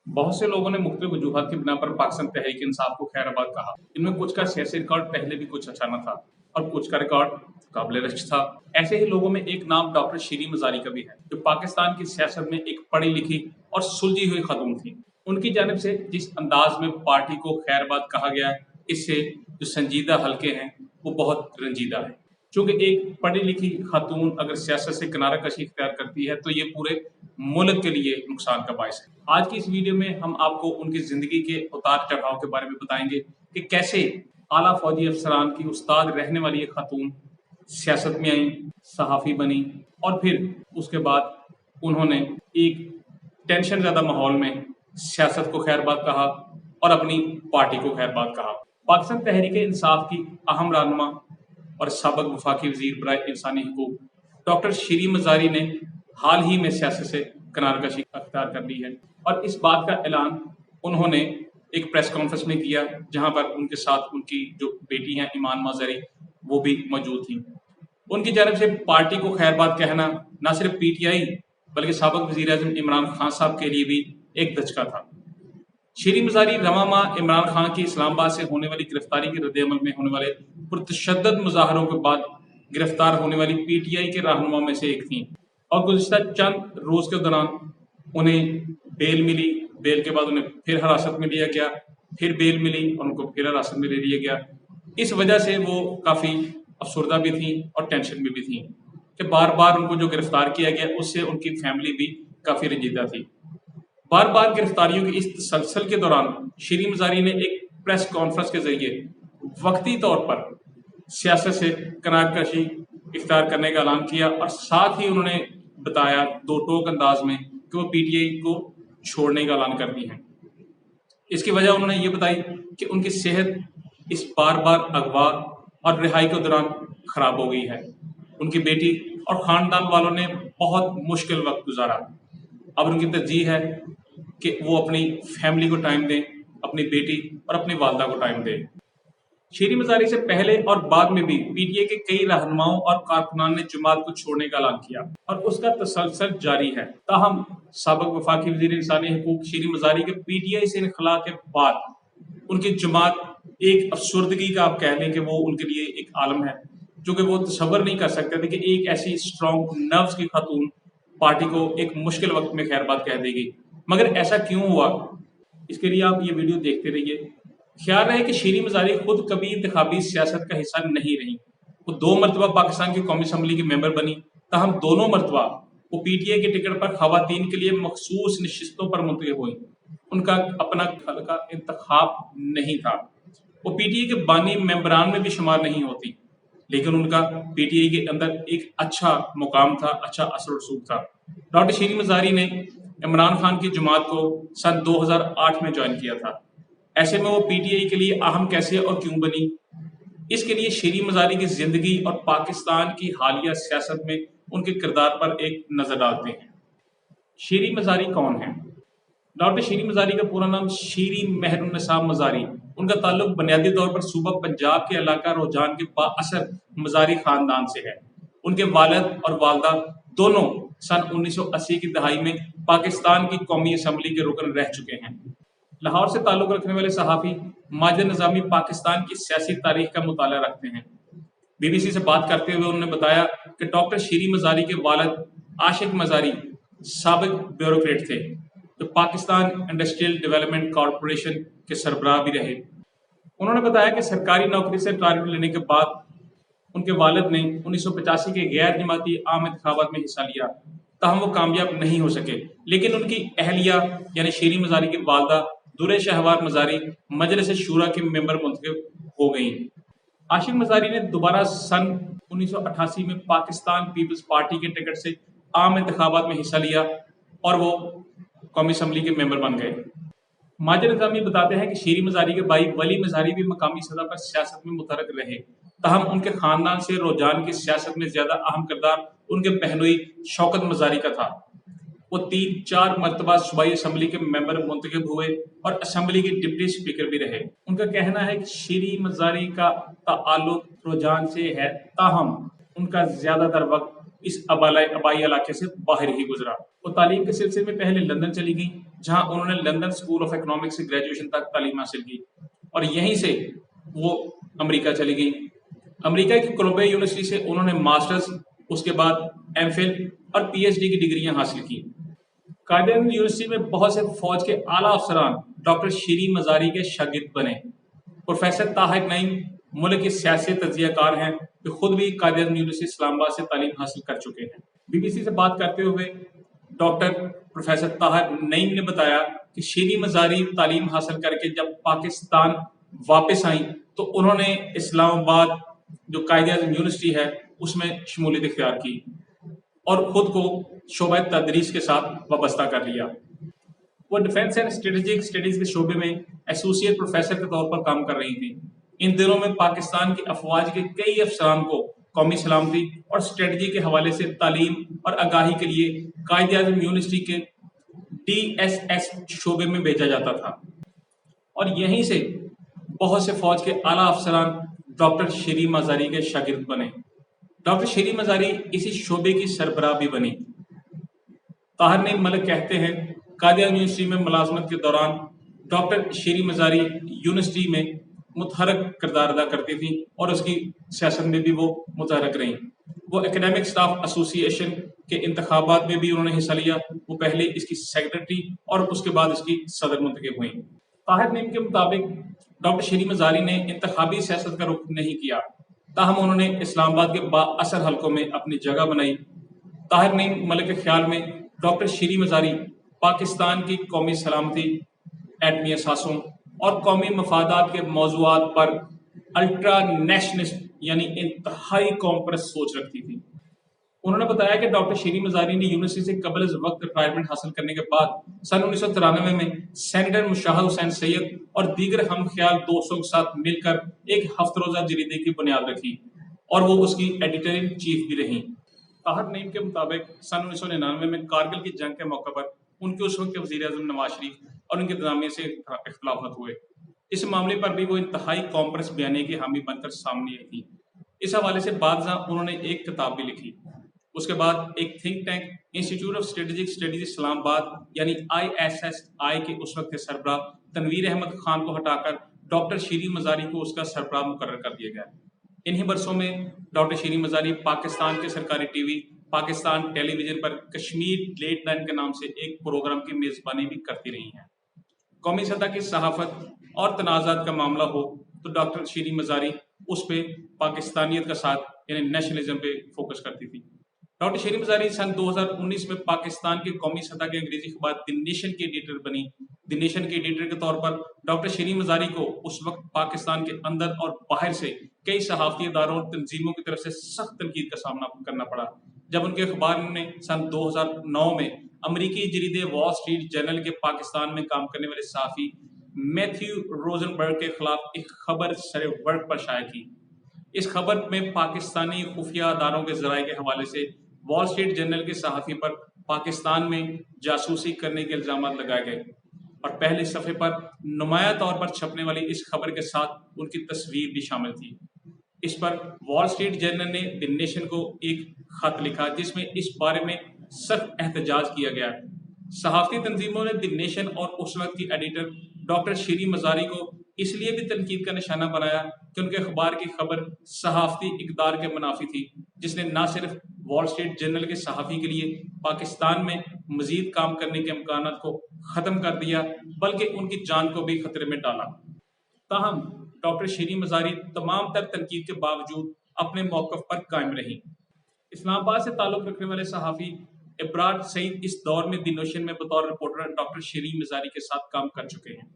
बहुत से लोगों ने मुख्तलिफ वजूहात की बिना पर पाकिस्तान तहरीक इंसाफ को खैराबाद कहा। इनमें कुछ का सियासी रिकॉर्ड पहले भी कुछ अच्छा न था और कुछ का रिकॉर्ड काबिल रश्क था। ऐसे ही लोगों में एक नाम डॉक्टर शीरी मजारी का भी है, जो पाकिस्तान की सियासत में एक पढ़ी लिखी और सुलझी हुई खातून थी। उनकी जानिब से जिस अंदाज में पार्टी को खैराबाद कहा गया है, इससे जो संजीदा हल्के हैं वो बहुत रंजीदा है। चूंकि एक पढ़ी लिखी खातून अगर सियासत से किनारा कशी इख्तियार करती है तो ये पूरे मुल्क के लिए नुकसान का बायस है। आज की इस वीडियो में हम आपको उनकी जिंदगी के उतार चढ़ाव के बारे में बताएंगे कि कैसे आला फौजी अफसरान की उस्ताद रहने वाली एक खातून सियासत में आई, सहाफ़ी बनी और फिर उसके बाद उन्होंने एक टेंशन ज़्यादा माहौल में सियासत को खैरबाद कहा और अपनी पार्टी को खैरबाद कहा। पाकिस्तान तहरीक इंसाफ की अहम रहनुमा और साबिक वफाकी वज़ीर बराए इंसानी हकूक़ डॉक्टर शीरी मजारी ने हाल ही में सियासत से किनारकशी अख्तियार कर ली है और इस बात का ऐलान उन्होंने एक प्रेस कॉन्फ्रेंस में किया, जहां पर उनके साथ उनकी जो बेटी हैं ईमान मजारी वो भी मौजूद थी। उनकी जानब से पार्टी को खैरबाद कहना न सिर्फ पीटीआई बल्कि साबिक वज़ीर आज़म इमरान खान साहब के लिए भी एक धचका था। शीरी मजारी रवां माह इमरान खान की इस्लामाबाद से होने वाली गिरफ्तारी के रद्द-ए-अमल में होने वाले पुरतशद्दुद मुजाहरों के बाद गिरफ्तार होने वाली पीटीआई के रहनुमा में से एक थी और गुज़िश्ता चंद रोज के दौरान उन्हें बेल मिली। बेल के बाद उन्हें फिर हिरासत में लिया गया, फिर बेल मिली और उनको फिर हिरासत में ले लिया गया। इस वजह से वो काफ़ी अफसरदा भी थी और टेंशन में भी थी कि बार बार उनको जो गिरफ्तार किया गया उससे उनकी फैमिली भी काफ़ी रंजीदा थी। बार बार गिरफ्तारियों की इस तसलसल के दौरान शीरी मजारी ने एक प्रेस कॉन्फ्रेंस के जरिए वक्ती तौर पर सियासत से किनारकशी इख्तियार करने का ऐलान किया और साथ ही उन्होंने बताया दो टोक अंदाज में कि वो पीटीआई को छोड़ने का ऐलान करती हैं। इसकी वजह उन्होंने ये बताई कि उनकी सेहत इस बार बार अगवा और रिहाई के दौरान खराब हो गई है। उनकी बेटी और ख़ानदान वालों ने बहुत मुश्किल वक्त गुजारा। अब उनकी तरजीह है कि वो अपनी फैमिली को टाइम दें, अपनी बेटी और अपनी वालदा को टाइम दें। शीरी मजारी से पहले और बाद में भी पीटीआई के कई रहनुमाओं और कारकुनान ने जमात को छोड़ने का ऐलान किया और उसका तसलसल जारी है। ताहम साबिक वफाकी वज़ीर इंसानी हकूक़ शीरी मजारी के पीटीआई से इनखला के बाद उनकी जमात एक अफसरदगी का आप कह लें कि वो उनके लिए एक आलम है, जो कि वो तसव्वुर नहीं कर सकते थे कि एक ऐसी स्ट्रॉन्ग नर्व्स की खातून पार्टी को एक मुश्किल वक्त में खैरबाद कह देगी। मगर ऐसा क्यों हुआ, इसके लिए आप ये वीडियो देखते रहिए। ख्याल रहे कि शीरी मजारी खुद कभी इंतखाबी सियासत का हिस्सा नहीं रही। वो 2 मरतबा पाकिस्तान की कौमी असम्बली की मेंबर बनी, ताहम दोनों मरतबा वो पीटीआई के टिकट पर खवातीन के लिए मखसूस नशिस्तों पर मुंतखब हुई। उनका अपना हल्का इंतखाब नहीं था। वो पीटीआई के बानी मेंबरान में भी शुमार नहीं होती, लेकिन उनका पीटीआई के अंदर एक अच्छा मुकाम था, अच्छा असर रसूख था। डॉक्टर शीरी मजारी ने इमरान खान की जमात को सन 2008 में ज्वाइन किया था। ऐसे में वो पीटीआई के लिए अहम कैसे और क्यों बनी, इसके लिए शीरी मजारी की जिंदगी और पाकिस्तान की हालिया सियासत में उनके किरदार पर एक नजर डालते हैं। शीरी मजारी कौन है? डॉक्टर शीरी मजारी का पूरा नाम शीरी मेहरुन्निसा मजारी। उनका ताल्लुक बुनियादी तौर पर सूबा पंजाब के इलाका रोजान के बाअसर मजारी खानदान से है। उनके वालिद और वालदा दोनों सन 1980 की दहाई में पाकिस्तान की कौमी असम्बली के रुकन रह चुके हैं। लाहौर से ताल्लुक रखने वाले सहाफ़ी माजिद निज़ामी पाकिस्तान की सियासी तारीख का मुताला रखते हैं। बीबीसी से बात करते हुए उन्होंने बताया कि डॉक्टर शीरी मजारी के वालिद आशिक मजारी साबिक ब्यूरोक्रेट थे, जो पाकिस्तान इंडस्ट्रियल डेवलपमेंट कॉरपोरेशन के सरबराह भी रहे। उन्होंने बताया कि सरकारी नौकरी से रिटायरमेंट लेने के बाद उनके वालिद ने 1985 के गैर जमाती आम इंतखाबात में हिस्सा लिया, ताहम वो कामयाब नहीं हो सके। लेकिन उनकी अहलिया यानी शीरी मजारी की वालदा दुरे शहवार मजारी मजलिस शूरा के मेंबर मुंतखब हो गई। आशिक मजारी ने दोबारा सन 1988 में पाकिस्तान पीपल्स पार्टी के टिकट से आम इंतखाबात में हिस्सा लिया और वो कौमी असम्बली के मेंबर बन गए। माजिद निज़ामी बताते हैं कि शीरी मजारी के भाई वली मजारी भी मकामी सतह पर सियासत में मुतहरक रहे, ताहम उनके खानदान से रोजान की सियासत में ज्यादा अहम किरदार उनके बहनोई शौकत मजारी का था। वो 3-4 मरतबा सूबाई असम्बली के मेंबर मुंतखब हुए और असम्बली के डिप्टी स्पीकर भी रहे। उनका कहना है कि शीरी मजारी का ताल्लुक रोजान से है, ताहम उनका ज्यादातर वक्त اس آبائی علاقے سے باہر ہی گزرا۔ وہ تعلیم کے سلسلے میں پہلے لندن چلی گئی، جہاں انہوں نے لندن اسکول آف اکنامکس سے گریجویشن تک تعلیم حاصل کی، اور یہیں سے وہ امریکہ چلی گئی۔ امریکہ کی کولمبیا یونیورسٹی سے انہوں نے ماسٹرز، اس کے بعد ایم فل اور پی ایچ ڈی کی ڈگریاں حاصل کی۔ قائد اعظم یونیورسٹی میں بہت سے فوج کے اعلیٰ افسران ڈاکٹر شیریں مزاری کے شاگرد بنے۔ پروفیسر طاہر نعیم ملک کے سیاسی تجزیہ کار ہیں جو خود بھی قائد اعظم یونیورسٹی اسلام آباد سے تعلیم حاصل کر چکے ہیں۔ بی بی سی سے بات کرتے ہوئے ڈاکٹر پروفیسر طاہر نعیم نے بتایا کہ شیریں مزاری تعلیم حاصل کر کے جب پاکستان واپس آئیں تو انہوں نے اسلام آباد جو قائد اعظم یونیورسٹی ہے اس میں شمولیت اختیار کی اور خود کو شعبہ تدریس کے ساتھ وابستہ کر لیا۔ وہ ڈیفینس اینڈ اسٹریٹجک اسٹڈیز کے شعبے میں ایسوسیٹ پروفیسر کے طور پر کام کر رہی تھیں۔ ان دنوں میں پاکستان کی افواج کے کئی افسران کو قومی سلامتی اور اسٹریٹجی کے حوالے سے تعلیم اور آگاہی کے لیے قائد اعظم یونیورسٹی کے ڈی ایس ایس شعبے میں بھیجا جاتا تھا، اور یہیں سے بہت سے فوج کے اعلیٰ افسران ڈاکٹر شیریں مزاری کے شاگرد بنے۔ ڈاکٹر شیریں مزاری اسی شعبے کی سربراہ بھی بنی۔ طاہر نعیم ملک کہتے ہیں قائد اعظم یونیورسٹی میں ملازمت کے دوران ڈاکٹر شیریں مزاری یونیورسٹی میں متحرک کردار ادا کرتی تھیں اور اس کی سیاست میں بھی وہ متحرک رہیں۔ وہ اکیڈیمک اسٹاف ایسوسی ایشن کے انتخابات میں بھی انہوں نے حصہ لیا۔ وہ پہلے اس کی سیکرٹری اور اس کے بعد اس کی صدر منتخب ہوئیں۔ طاہر نعیم کے مطابق ڈاکٹر شیریں مزاری نے انتخابی سیاست کا رخ نہیں کیا، تاہم انہوں نے اسلام آباد کے بااثر حلقوں میں اپنی جگہ بنائی۔ طاہر نعیم ملک کے خیال میں ڈاکٹر شیریں مزاری پاکستان کی قومی سلامتی، ایٹمی اثاثوں اور قومی مفادات کے موضوعات پر الٹرا نیشنلسٹ یعنی انتہائی قوم پرست سوچ رکھتی تھی۔ انہوں نے بتایا کہ ڈاکٹر شیریں مزاری نے یونیورسٹی سے قبل از وقت ریٹائرمنٹ حاصل کرنے کے بعد سن 1993 میں سینیٹر مشاہد حسین سید اور دیگر ہم خیال دوستوں کے ساتھ مل کر ایک ہفتہ روزہ جریدے کی بنیاد رکھی اور وہ اس کی ایڈیٹر ان چیف بھی رہیں۔ طاہر نعیم کے مطابق سن 1999 میں کارگل کی جنگ کے موقع پر ان کے اس وقت کے وزیر اعظم نواز شریف اور ان کے انتظامیہ سے اختلافات ہوئے۔ اس معاملے پر بھی وہ انتہائی قوم پرست بیانیے کی حامی بن کر سامنے آئی تھی۔ اس حوالے سے بعد ازاں انہوں نے ایک کتاب بھی لکھی۔ اس کے بعد ایک think tank institute of strategic studies Islamabad یعنی ISSI کے اس وقت کے سربراہ تنویر احمد خان کو ہٹا کر ڈاکٹر شیریں مزاری کو اس کا سربراہ مقرر کر دیا گیا۔ انہی برسوں میں ڈاکٹر شیریں مزاری پاکستان کے سرکاری ٹی وی پاکستان ٹیلی ویژن پر کشمیر لیٹ نائٹ کے نام سے ایک پروگرام کی میزبانی بھی کرتی رہی ہیں۔ قومی سطح کی صحافت اور تنازعات کا معاملہ ہو تو ڈاکٹر شیریں مزاری اس پہ پاکستانیت کا ساتھ یعنی نیشنلزم پہ فوکس کرتی تھی۔ ڈاکٹر شیریں مزاری سن 2019 میں پاکستان کے قومی سطح کے انگریزی اخبار دی نیشن کی ایڈیٹر بنی۔ دی نیشن کے ایڈیٹر کے طور پر ڈاکٹر شیریں مزاری کو اس وقت پاکستان کے اندر اور باہر سے کئی صحافتی اداروں اور تنظیموں کی طرف سے سخت تنقید کا سامنا کرنا پڑا جب ان کے اخبار نے سن 2009 میں امریکی جریدے وال اسٹریٹ جرنل کے پاکستان میں کام کرنے والے صحافی میتھیو روزنبرگ کے خلاف ایک خبر سر ورق پر شائع کی۔ اس خبر میں پاکستانی خفیہ اداروں کے ذرائع کے حوالے سے وال اسٹریٹ جرنل کے صحافی پر پاکستان میں جاسوسی کرنے کے الزامات لگائے گئے، اور پہلے صفحے پر نمایاں طور پر چھپنے والی اس خبر کے ساتھ ان کی تصویر بھی شامل تھی۔ اس پر وال اسٹریٹ جرنل نے دی نیشن کو ایک خط لکھا جس میں اس بارے میں سخت احتجاج کیا گیا۔ صحافتی تنظیموں نے دی نیشن اور اس وقت کی ایڈیٹر ڈاکٹر شیریں مزاری کو اس لیے بھی تنقید کا نشانہ بنایا کہ ان کے اخبار کی خبر صحافتی اقدار کے منافی تھی، جس نے نہ صرف وال اسٹریٹ جرنل کے صحافی کے لیے پاکستان میں مزید کام کرنے کے امکانات کو ختم کر دیا بلکہ ان کی جان کو بھی خطرے میں ڈالا۔ تاہم ڈاکٹر شیریں مزاری تمام تر تنقید کے باوجود اپنے موقف پر قائم رہی۔ اسلام آباد سے تعلق رکھنے والے صحافی ابرار سعید اس دور میں دی نیشن میں بطور رپورٹر ڈاکٹر شیریں مزاری کے ساتھ کام کر چکے ہیں۔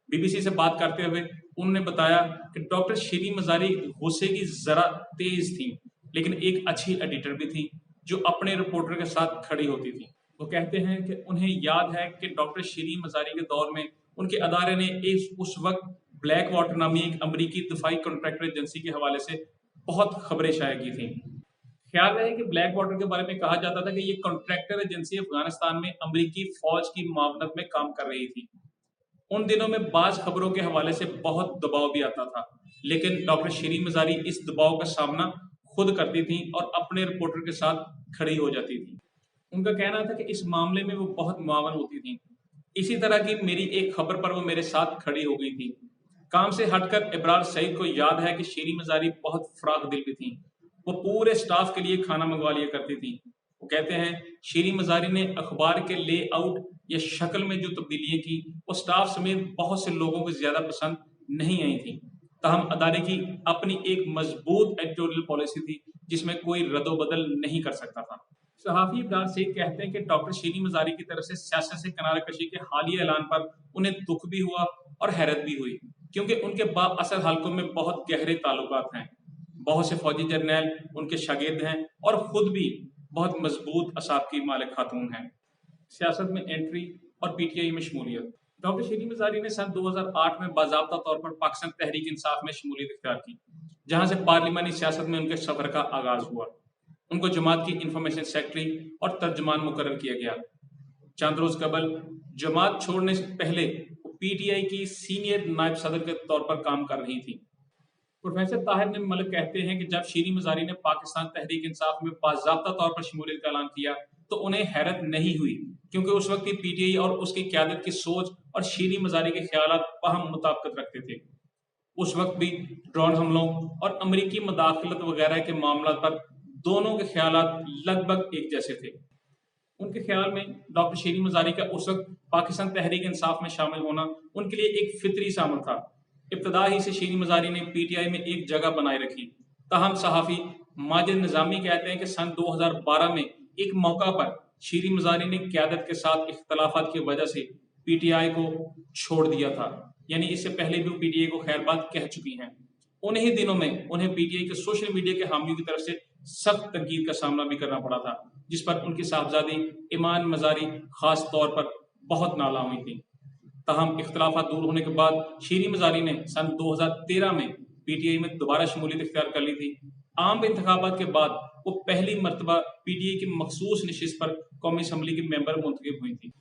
بی بی سی سے بات کرتے ہوئے انہوں نے بتایا کہ ڈاکٹر شیریں مزاری غصے کی ذرا تیز تھیں لیکن ایک اچھی ایڈیٹر بھی تھی جو اپنے رپورٹر کے ساتھ کھڑی ہوتی تھی۔ وہ کہتے ہیں کہ انہیں یاد ہے کہ ڈاکٹر شیریں مزاری کے دور میں ان کے ادارے نے اس وقت بلیک واٹر نامی ایک امریکی دفاعی کنٹریکٹر ایجنسی کے حوالے سے بہت خبریں شائع کی تھیں۔ خیال رہے کہ بلیک واٹر کے بارے میں کہا جاتا تھا کہ یہ کنٹریکٹر ایجنسی افغانستان میں امریکی فوج کی معاونت میں کام کر رہی تھی۔ ان دنوں میں بعض خبروں کے حوالے سے بہت دباؤ بھی آتا تھا، لیکن ڈاکٹر شیریں مزاری اس دباؤ کا سامنا خود کرتی تھیں اور اپنے رپورٹر کے ساتھ खड़ी हो जाती थी। उनका कहना था कि इस मामले में वो बहुत मुआवन होती थी। इसी तरह की मेरी एक खबर पर वो मेरे साथ खड़ी हो गई थी। काम से हटकर इब्रार सईद को याद है कि शीरी मज़ारी बहुत फराख दिल भी थी। वो पूरे स्टाफ के लिए खाना मंगवा लिया करती थी। वो कहते हैं शीरी मज़ारी ने अखबार के लेआउट या शक्ल में जो तब्दीलियां की वो स्टाफ समेत बहुत से लोगों को ज्यादा पसंद नहीं आई थी। ताहम अदारे की अपनी एक मजबूत एडिटोरियल पॉलिसी थी जिसमें कोई रद्दोबदल नहीं कर सकता था। सहाफ़ी इब्रार सईद कहते हैं कि डॉक्टर शीरी मज़ारी की तरफ से सियासत से किनारा कशी के हालिया ऐलान पर उन्हें दुख भी हुआ और हैरत भी हुई, क्योंकि उनके बाअसर हलकों में बहुत गहरे ताल्लुकात हैं। बहुत से फौजी जर्नैल उनके शागिर्द हैं और खुद भी बहुत मजबूत असाब की मालिक खातून हैं। सियासत में एंट्री और पीटीआई में शमूलियत। डॉक्टर शीरी मज़ारी ने सन 2008 में बाज़ाब्ता तौर पर पाकिस्तान तहरीक इंसाफ में शमूलियत इख्तियार की, जहां से पार्लिमानी सियासत में उनके सफर का आगाज हुआ। उनको जमात की इंफॉर्मेशन सेक्रेटरी और तर्जमान मुकर्रर किया गया। चंद रोज कबल जमात छोड़ने से पहले वो पीटीआई की सीनियर नायब सदर के तौर पर काम कर रही थी। प्रोफेसर ताहिर ने मलिक कहते हैं कि जब शीरी मज़ारी ने पाकिस्तान तहरीक इंसाफ में बाज़ाब्ता तौर पर शमूलियत का ऐलान किया तो उन्हें हैरत नहीं हुई, क्योंकि उस वक्त की पीटीआई और उसकी क़यादत की सोच और शीरी मज़ारी के ख्यालात बाहम मुताबिकत रखते थे। उस वक्त भी ड्रोन हमलों और अमरीकी मदाखलत वगैरह के मामला पर दोनों के ख्यालात लगभग एक जैसे थे। उनके ख्याल में डॉक्टर शीरी मज़ारी का उस वक्त पाकिस्तान तहरीक इंसाफ में शामिल होना उनके लिए एक फितरी अमर था। इब्तदा ही से शीरी मज़ारी ने पीटीआई में एक जगह बनाए रखी। ताहम सहाफ़ी माजिद निज़ामी कहते हैं कि सन 2012 में एक मौका पर शीरी मज़ारी ने क़यादत के साथ इख्तलाफात की वजह से पीटीआई को छोड़ दिया था, यानी इससे पहले भी वो पीटीआई को खैरबाद कह चुकी हैं। उन्हीं ही दिनों में उन्हें पीटीआई के सोशल मीडिया के हामियों की तरफ से सख्त तनकीद का सामना भी करना पड़ा था, जिस पर उनकी साहबजादी ईमान मज़ारी खास तौर पर बहुत नाला हुई थी। ताहम इख्तलाफात दूर होने के बाद शीरी मज़ारी ने सन 2013 में पीटीआई में दोबारा शमूलियत इख्तियार कर ली थी। आम इंतखाबात के बाद वो पहली मरतबा पीटीआई की मखसूस नशिस्त पर कौमी असम्बली की मेंबर मुंतखब हुई थी।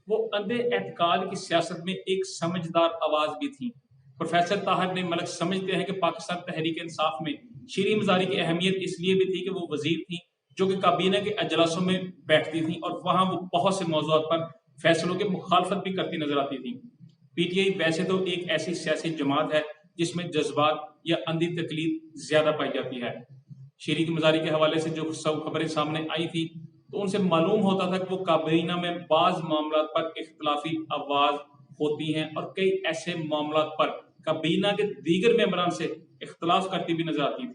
वो अंधे एतकाद की सियासत में एक समझदार आवाज भी थी। प्रोफेसर ताहिर ने मलिक समझते हैं कि पाकिस्तान तहरीक इंसाफ में शीरी मज़ारी की अहमियत इसलिए भी थी कि वो वजीर थी जो कि काबीना के अजलासों में बैठती थी और वहाँ वो बहुत से मौज़ूआत पर फैसलों की मुखालफत भी करती नजर आती थी। पीटीआई वैसे तो एक ऐसी सियासी जमात है जिसमें जज्बात या अंधी तकलीद ज्यादा पाई जाती है। शीरी की मज़ारी के हवाले से जो सब खबरें सामने आई थी तो उनसे मालूम होता था कि वो काबीना में बाज मामला पर इख्तलाफी आवाज होती हैं और कई ऐसे मामला पर काबीना के दीगर मेंबरान से इख्तलाफ करती भी नजर आती थी।